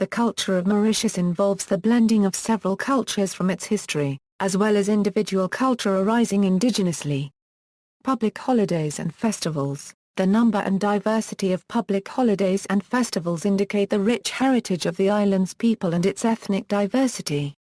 The culture of Mauritius involves the blending of several cultures from its history, as well as individual culture arising indigenously. Public holidays and festivals. The number and diversity of public holidays and festivals indicate the rich heritage of the island's people and its ethnic diversity.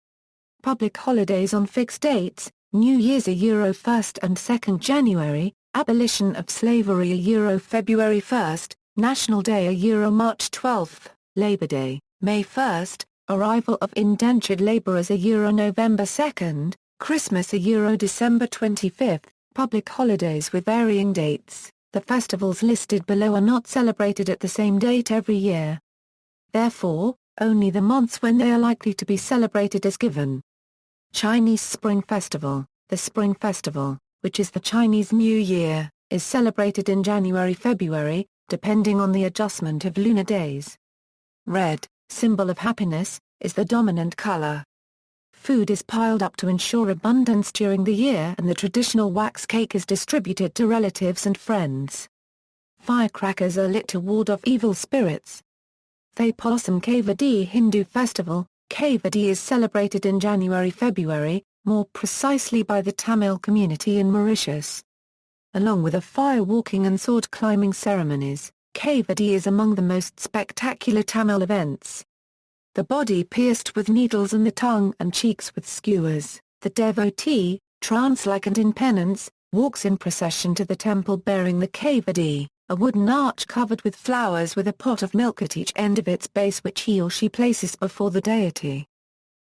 Public holidays on fixed dates: New Year's Euro 1st and 2nd January, Abolition of Slavery Euro February 1st, National Day Euro March 12th, Labor Day, May 1st, Arrival of Indentured Labourers Euro November 2nd, Christmas Euro December 25th, public holidays with varying dates. The festivals listed below are not celebrated at the same date every year. Therefore, only the months when they are likely to be celebrated is given. Chinese Spring Festival. The Spring Festival, which is the Chinese New Year, is celebrated in January-February, depending on the adjustment of lunar days. Red, symbol of happiness, is the dominant color. Food is piled up to ensure abundance during the year and the traditional wax cake is distributed to relatives and friends. Firecrackers are lit to ward off evil spirits. Thaipolsam Kavadi Hindu Festival. Kavadi is celebrated in January-February, more precisely by the Tamil community in Mauritius. Along with the fire-walking and sword-climbing ceremonies, Kavadi is among the most spectacular Tamil events. The body pierced with needles and the tongue and cheeks with skewers, the devotee, trance-like and in penance, walks in procession to the temple bearing the Kavadi, a wooden arch covered with flowers with a pot of milk at each end of its base which he or she places before the deity.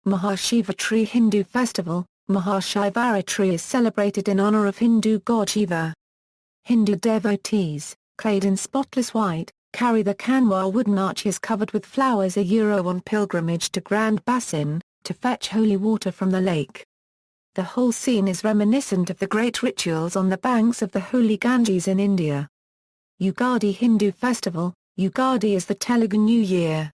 Maha Shivatri Hindu Festival. Maha Shivaratri is celebrated in honor of Hindu god Shiva. Hindu devotees, clad in spotless white, carry the kanwar wooden arches covered with flowers on pilgrimage to Grand Basin, to fetch holy water from the lake. The whole scene is reminiscent of the great rituals on the banks of the holy Ganges in India. Ugadi Hindu Festival. Ugadi is the Telugu New Year.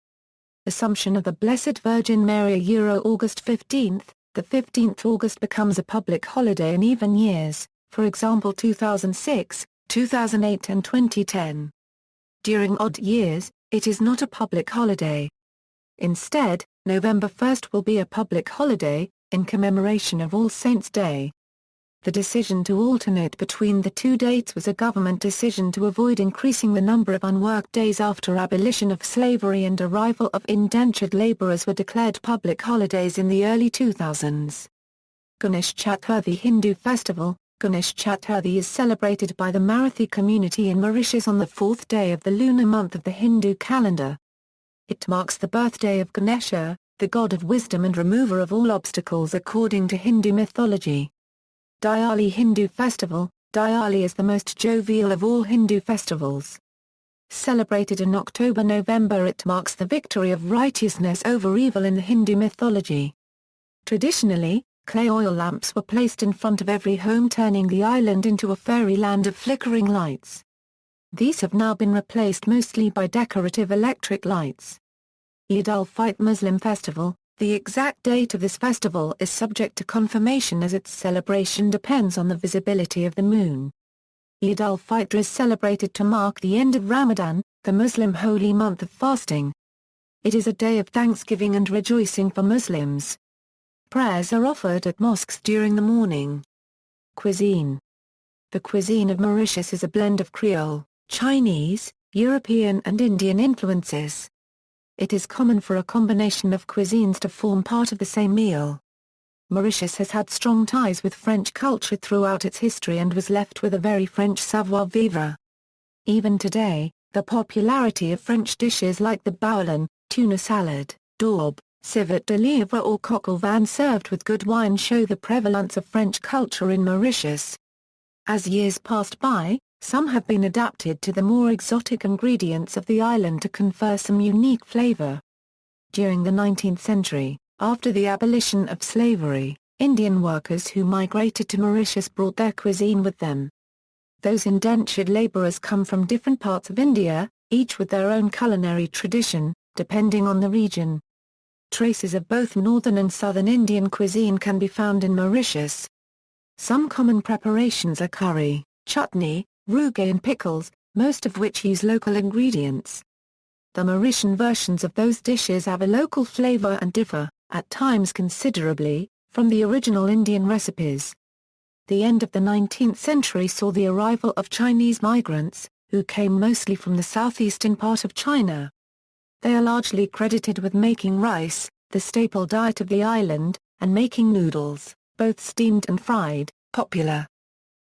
Assumption of the Blessed Virgin Mary August 15th. The 15th August becomes a public holiday in even years, for example 2006, 2008 and 2010. During odd years, it is not a public holiday. Instead, November 1st will be a public holiday, in commemoration of All Saints' Day. The decision to alternate between the two dates was a government decision to avoid increasing the number of unworked days after abolition of slavery and arrival of indentured laborers were declared public holidays in the early 2000s. Ganesh Chaturthi Hindu Festival. Ganesh Chaturthi is celebrated by the Marathi community in Mauritius on the fourth day of the lunar month of the Hindu calendar. It marks the birthday of Ganesha, the god of wisdom and remover of all obstacles according to Hindu mythology. Diali Hindu Festival. Diali is the most jovial of all Hindu festivals. Celebrated in October-November, it marks the victory of righteousness over evil in the Hindu mythology. Traditionally, clay oil lamps were placed in front of every home, turning the island into a fairyland of flickering lights. These have now been replaced mostly by decorative electric lights. Eid al-Fitr Muslim Festival. The exact date of this festival is subject to confirmation as its celebration depends on the visibility of the moon. Eid al-Fitr is celebrated to mark the end of Ramadan, the Muslim holy month of fasting. It is a day of thanksgiving and rejoicing for Muslims. Prayers are offered at mosques during the morning. Cuisine. The cuisine of Mauritius is a blend of Creole, Chinese, European and Indian influences. It is common for a combination of cuisines to form part of the same meal. Mauritius has had strong ties with French culture throughout its history and was left with a very French savoir-vivre. Even today, the popularity of French dishes like the bouillon, tuna salad, daube, civet de lièvre or coq au vin served with good wine show the prevalence of French culture in Mauritius. As years passed by, some have been adapted to the more exotic ingredients of the island to confer some unique flavor. During the 19th century, after the abolition of slavery, Indian workers who migrated to Mauritius brought their cuisine with them. Those indentured laborers come from different parts of India, each with their own culinary tradition, depending on the region. Traces of both northern and southern Indian cuisine can be found in Mauritius. Some common preparations are curry, chutney, rougae and pickles, most of which use local ingredients. The Mauritian versions of those dishes have a local flavor and differ, at times considerably, from the original Indian recipes. The end of the 19th century saw the arrival of Chinese migrants, who came mostly from the southeastern part of China. They are largely credited with making rice, the staple diet of the island, and making noodles, both steamed and fried, popular.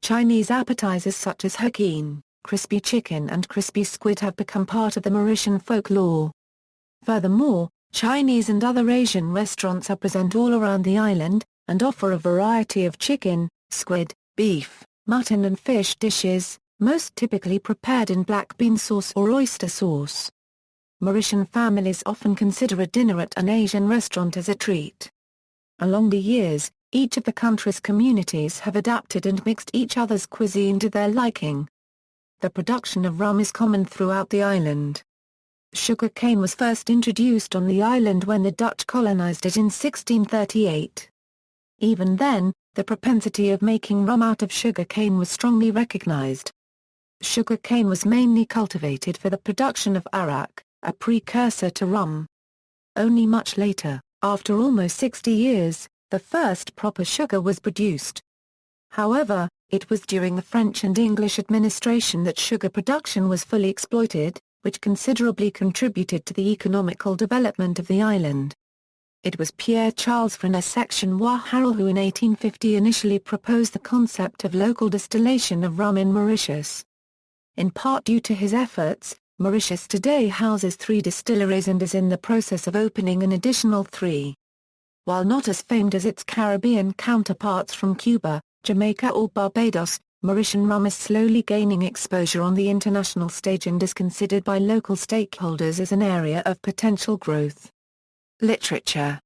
Chinese appetizers such as Hokkien, crispy chicken and crispy squid have become part of the Mauritian folklore. Furthermore, Chinese and other Asian restaurants are present all around the island, and offer a variety of chicken, squid, beef, mutton and fish dishes, most typically prepared in black bean sauce or oyster sauce. Mauritian families often consider a dinner at an Asian restaurant as a treat. Along the years, each of the country's communities have adapted and mixed each other's cuisine to their liking. The production of rum is common throughout the island. Sugar cane was first introduced on the island when the Dutch colonized it in 1638. Even then, the propensity of making rum out of sugar cane was strongly recognized. Sugar cane was mainly cultivated for the production of arak, a precursor to rum. Only much later, after almost 60 years, the first proper sugar was produced. However, it was during the French and English administration that sugar production was fully exploited, which considerably contributed to the economical development of the island. It was Pierre-Charles Frenes-Section-Wa Harrel who in 1850 initially proposed the concept of local distillation of rum in Mauritius. In part due to his efforts, Mauritius today houses 3 distilleries and is in the process of opening an additional 3. While not as famed as its Caribbean counterparts from Cuba, Jamaica or Barbados, Mauritian rum is slowly gaining exposure on the international stage and is considered by local stakeholders as an area of potential growth. Literature.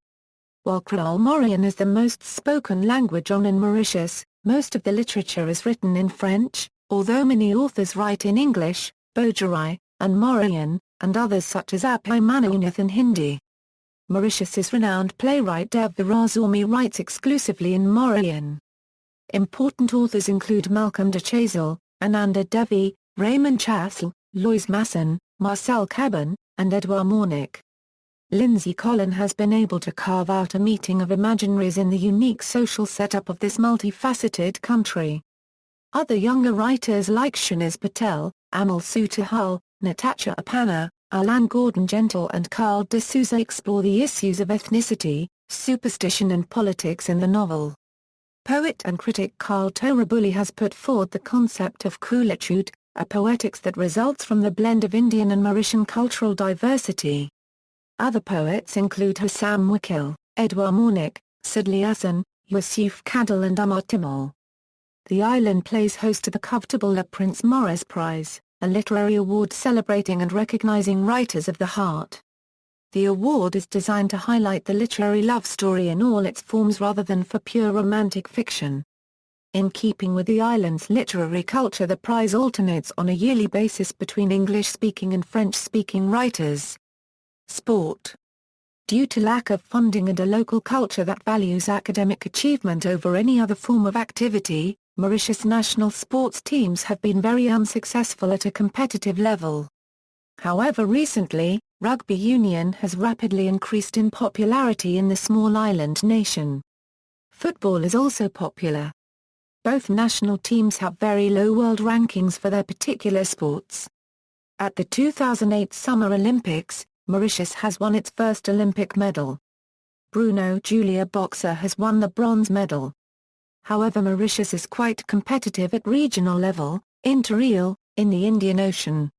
While Creole Mauryan is the most spoken language in Mauritius, most of the literature is written in French, although many authors write in English, Bourgeois, and Mauryan, and others such as Apai Manounath in Hindi. Mauritius's renowned playwright Dev Virasamy writes exclusively in Mauryan. Important authors include Malcolm de Chazal, Ananda Devi, Raymond Chassel, Lois Masson, Marcel Cabin, and Edouard Mornick. Lindsay Collin has been able to carve out a meeting of imaginaries in the unique social setup of this multifaceted country. Other younger writers like Shanaz Patel, Amal Sutahal, Natasha Apana, Alan Gordon Gentle and Carl de Souza explore the issues of ethnicity, superstition and politics in the novel. Poet and critic Carl Torabulli has put forward the concept of coolitude, a poetics that results from the blend of Indian and Mauritian cultural diversity. Other poets include Hussam Wakil, Edouard Mornick, Sidley Hassan, Yusuf Kadal and Umar Timol. The island plays host to the covetable Le Prince Maurice Prize, a literary award celebrating and recognizing writers of the heart. The award is designed to highlight the literary love story in all its forms rather than for pure romantic fiction. In keeping with the island's literary culture, the prize alternates on a yearly basis between English-speaking and French-speaking writers. Sport. Due to lack of funding and a local culture that values academic achievement over any other form of activity, Mauritius national sports teams have been very unsuccessful at a competitive level. However, recently, rugby union has rapidly increased in popularity in the small island nation. Football is also popular. Both national teams have very low world rankings for their particular sports. At the 2008 Summer Olympics, Mauritius has won its first Olympic medal. Bruno Julia Boxer has won the bronze medal. However, Mauritius is quite competitive at regional level, inter-isle, in the Indian Ocean.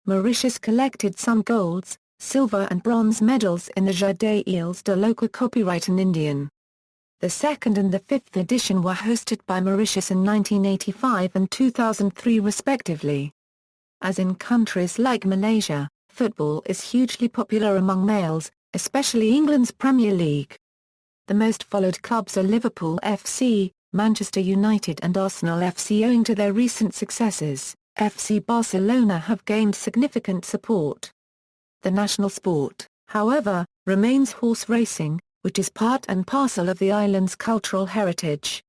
Mauritius collected some golds, silver and bronze medals in the Jeux des Îles de Local copyright in Indian. The second and the fifth edition were hosted by Mauritius in 1985 and 2003 respectively. As in countries like Malaysia, football is hugely popular among males, especially England's Premier League. The most followed clubs are Liverpool FC, Manchester United and Arsenal FC. Owing to their recent successes, FC Barcelona have gained significant support. The national sport, however, remains horse racing, which is part and parcel of the island's cultural heritage.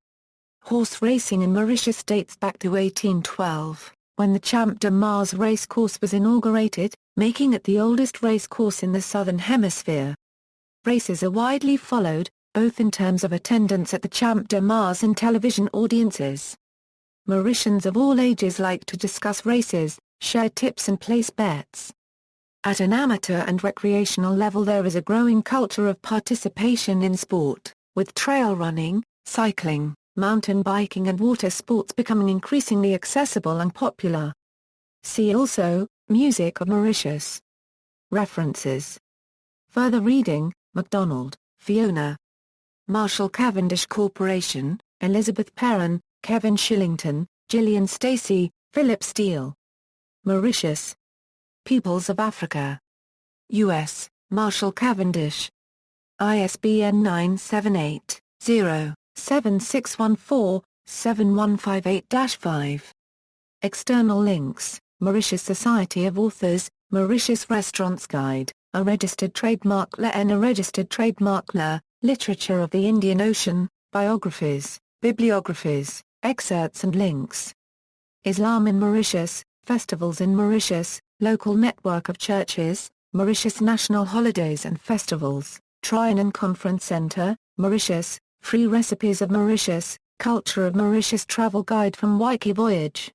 Horse racing in Mauritius dates back to 1812, when the Champ de Mars racecourse was inaugurated, making it the oldest race course in the Southern Hemisphere. Races are widely followed, both in terms of attendance at the Champ de Mars and television audiences. Mauritians of all ages like to discuss races, share tips and place bets. At an amateur and recreational level there is a growing culture of participation in sport, with trail running, cycling, mountain biking and water sports becoming increasingly accessible and popular. See also, Music of Mauritius. References. Further reading, MacDonald, Fiona. Marshall Cavendish Corporation, Elizabeth Perrin, Kevin Shillington, Gillian Stacey, Philip Steele. Mauritius. Peoples of Africa. U.S., Marshall Cavendish. ISBN 978-0-7614-7158-5. External links, Mauritius Society of Authors, Mauritius Restaurants Guide, a registered trademark LA and a registered trademark LA, Literature of the Indian Ocean, Biographies, Bibliographies, Excerpts and Links. Islam in Mauritius, Festivals in Mauritius, Local Network of Churches, Mauritius National Holidays and Festivals, Trianon Conference Center, Mauritius, Free Recipes of Mauritius, Culture of Mauritius Travel Guide from Wiki Voyage.